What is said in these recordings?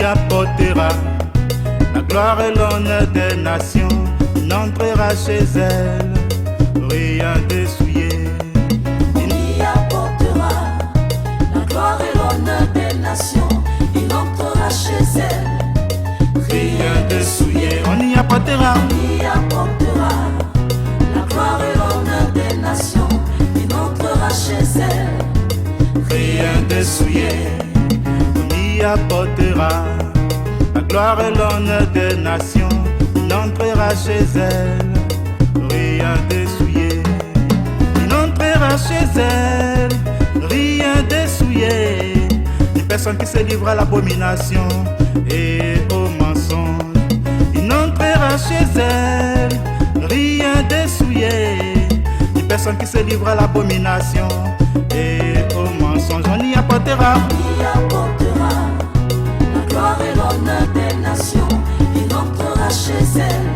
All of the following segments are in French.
y apportera la gloire et l'honneur des nations. Il n'entrera chez elle rien dessouillé. Il y apportera la gloire et l'honneur des nations. Il entrera chez elle Rien dessouillé. On y apportera. On y apportera la gloire et l'honneur des nations. Il entrera chez elle Rien dessouillé. On y apportera la gloire et l'honneur des nations. Il entrera chez elle rien dessouillé. Il entrera chez elle rien dessouillé. Une personne qui se livre à l'abomination et au mensonge. Il n'entrera chez elle rien dessouillé. Une personne qui se livre à l'abomination et au mensonge. On y apportera. On y apportera la gloire et l'honneur des nations. Il entrera chez elle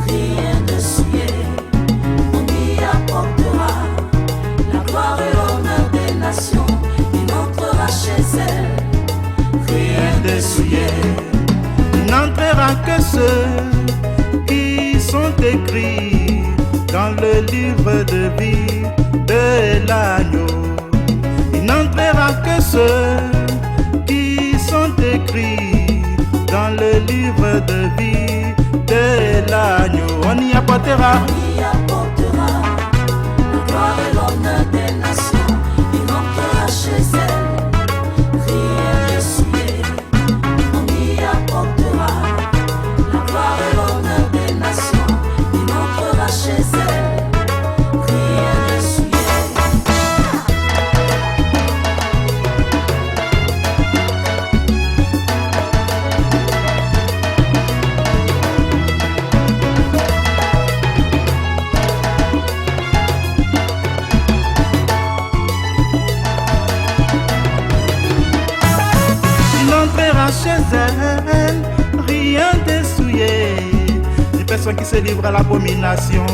rien dessouillé. On y apportera la gloire et l'honneur des nations. Il entrera chez elle Rien dessouillé. Il n'entrera que ceux qui sont écrits dans le livre de vie de l'agneau. Il n'entrera que ceux qui sont écrits dans le livre de vie de l'agneau. On y apportera. On y apportera la gloire et l'honneur des nations. Il entrera chez elle rien dessouillé. On y apportera la gloire et l'honneur des nations. Il entrera chez elle rien dessouillé. Il entrera chez elle rien dessouillé. Une personne qui se livre à l'abomination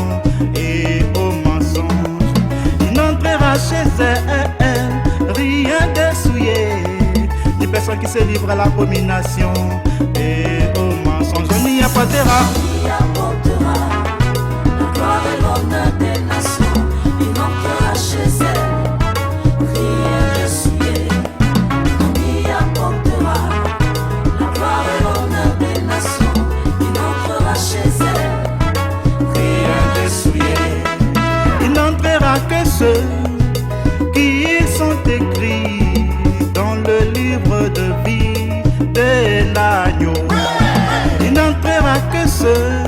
et au mensonge. Il n'entrera chez elle rien dessouillé. Une personne qui se livre à l'abomination et au mensonge. On y apportera. On y apportera la gloire et l'honneur des nations. Il entrera chez elle rien dessouillé. On y apportera la gloire et l'honneur des nations. Il entrera chez elle Rien dessouillé. Il n'entrera que ceux qui sont écrits dans le livre de vie de l'agneau. Il n'entrera que ceux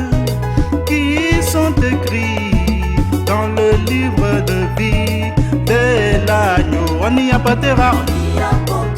qui sont écrits dans le livre de vie de l'agneau. On y apportera. On y apportera